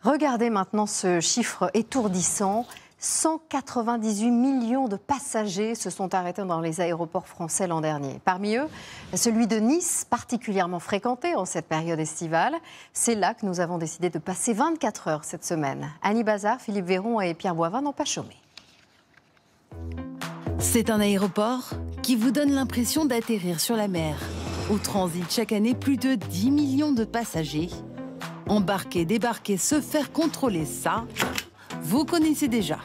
Regardez maintenant ce chiffre étourdissant. 198 millions de passagers se sont arrêtés dans les aéroports français l'an dernier. Parmi eux, celui de Nice, particulièrement fréquenté en cette période estivale. C'est là que nous avons décidé de passer 24 heures cette semaine. Annie Bazard, Philippe Véron et Pierre Boivin n'ont pas chômé. C'est un aéroport qui vous donne l'impression d'atterrir sur la mer, où transitent chaque année plus de 10 millions de passagers. Embarquer, débarquer, se faire contrôler, ça, vous connaissez déjà.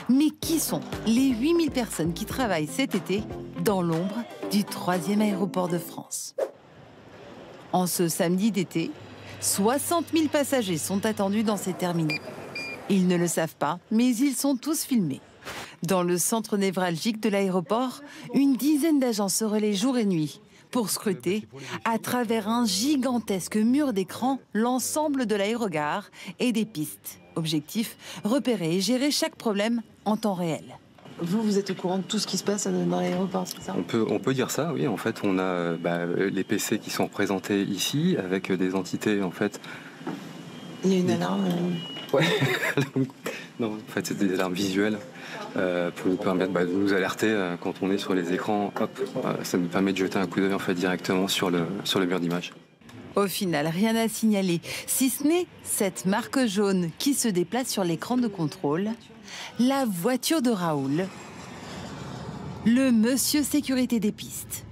Mais qui sont les 8000 personnes qui travaillent cet été dans l'ombre du 3e aéroport de France? En ce samedi d'été, 60 000 passagers sont attendus dans ces terminaux. Ils ne le savent pas, mais ils sont tous filmés. Dans le centre névralgique de l'aéroport, une dizaine d'agents se relaient jour et nuit pour scruter, à travers un gigantesque mur d'écran, l'ensemble de l'aérogare et des pistes. Objectif, repérer et gérer chaque problème en temps réel. Vous êtes au courant de tout ce qui se passe dans l'aéroport, c'est ça? On peut dire ça, oui. En fait, on a les PC qui sont représentés ici, avec des entités, en fait... Il y a une alarme Ouais. Non, en fait, c'est des alarmes visuelles pour nous permettre de nous alerter quand on est sur les écrans. Hop, ça nous permet de jeter un coup d'œil en fait, directement sur le mur d'image. Au final, rien à signaler, si ce n'est cette marque jaune qui se déplace sur l'écran de contrôle, la voiture de Raoul, le monsieur sécurité des pistes.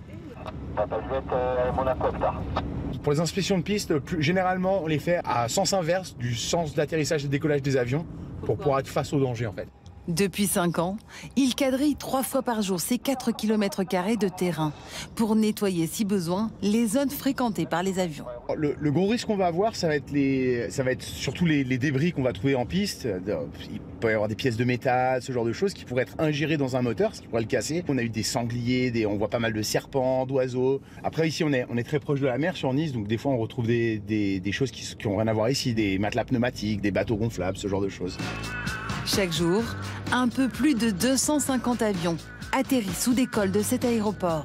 Pour les inspections de piste, généralement, on les fait à sens inverse du sens d'atterrissage et décollage des avions pour pouvoir être face au danger, en fait. Depuis 5 ans, il quadrille 3 fois par jour ces 4 km² de terrain pour nettoyer, si besoin, les zones fréquentées par les avions. Le gros risque qu'on va avoir, ça va être surtout les débris qu'on va trouver en piste. Il peut y avoir des pièces de métal, ce genre de choses qui pourraient être ingérées dans un moteur, ce qui pourrait le casser. On a eu des sangliers, on voit pas mal de serpents, d'oiseaux. Après, ici, on est très proche de la mer sur Nice, donc des fois, on retrouve des choses qui ont rien à voir ici, des matelas pneumatiques, des bateaux gonflables, ce genre de choses. Chaque jour, un peu plus de 250 avions atterrissent ou décollent de cet aéroport.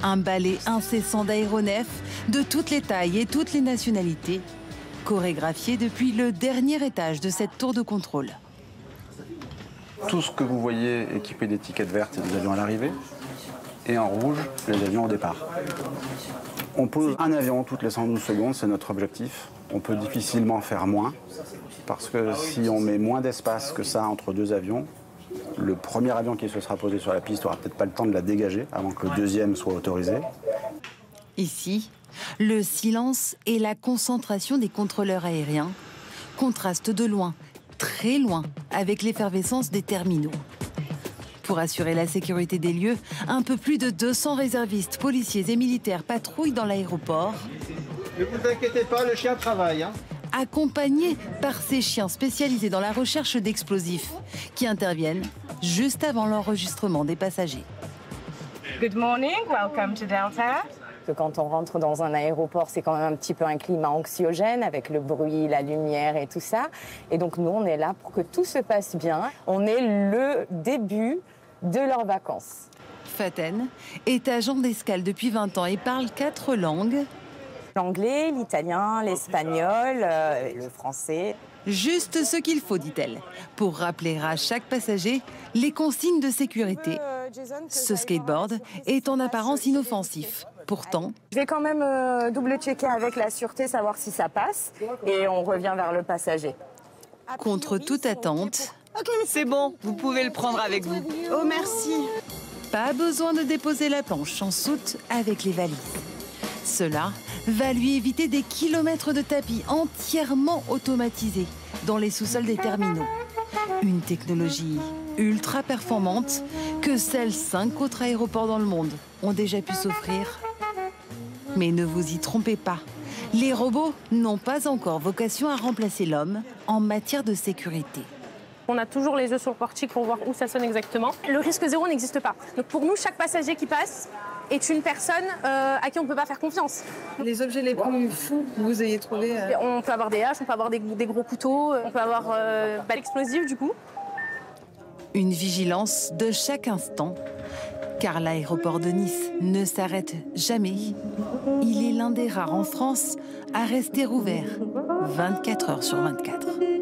Un balai incessant d'aéronefs de toutes les tailles et toutes les nationalités, chorégraphié depuis le dernier étage de cette tour de contrôle. Tout ce que vous voyez équipé d'étiquettes vertes, c'est des avions à l'arrivée, et en rouge, les avions au départ. On pose un avion toutes les 112 secondes, c'est notre objectif. On peut difficilement faire moins, parce que si on met moins d'espace que ça entre deux avions, le premier avion qui se sera posé sur la piste n'aura peut-être pas le temps de la dégager avant que le deuxième soit autorisé. Ici, le silence et la concentration des contrôleurs aériens contrastent de loin, très loin, avec l'effervescence des terminaux. Pour assurer la sécurité des lieux, un peu plus de 200 réservistes, policiers et militaires patrouillent dans l'aéroport. Ne vous inquiétez pas, le chien travaille. Accompagnés par ces chiens spécialisés dans la recherche d'explosifs qui interviennent juste avant l'enregistrement des passagers. Good morning, welcome to Delta. Quand on rentre dans un aéroport, c'est quand même un petit peu un climat anxiogène avec le bruit, la lumière et tout ça. Et donc nous, on est là pour que tout se passe bien. On est le début de leurs vacances. Faten est agent d'escale depuis 20 ans et parle 4 langues. L'anglais, l'italien, l'espagnol, le français. Juste ce qu'il faut, dit-elle, pour rappeler à chaque passager les consignes de sécurité. Ce skateboard est en apparence inoffensif. Pourtant... Je vais quand même double-checker avec la sûreté, savoir si ça passe. Et on revient vers le passager. Contre toute attente... Ok, c'est bon, vous pouvez le prendre avec vous. Oh, merci. Pas besoin de déposer la planche en soute avec les valises. Cela va lui éviter des kilomètres de tapis entièrement automatisés dans les sous-sols des terminaux. Une technologie ultra performante que seuls 5 autres aéroports dans le monde ont déjà pu s'offrir. Mais ne vous y trompez pas, les robots n'ont pas encore vocation à remplacer l'homme en matière de sécurité. On a toujours les yeux sur le portique pour voir où ça sonne exactement. Le risque zéro n'existe pas. Donc pour nous, chaque passager qui passe est une personne à qui on ne peut pas faire confiance. Les objets les plus fous que vous ayez trouvés On peut avoir des haches, on peut avoir des gros couteaux, on peut avoir l'explosif du coup. Une vigilance de chaque instant, car l'aéroport de Nice ne s'arrête jamais. Il est l'un des rares en France à rester ouvert 24 heures sur 24.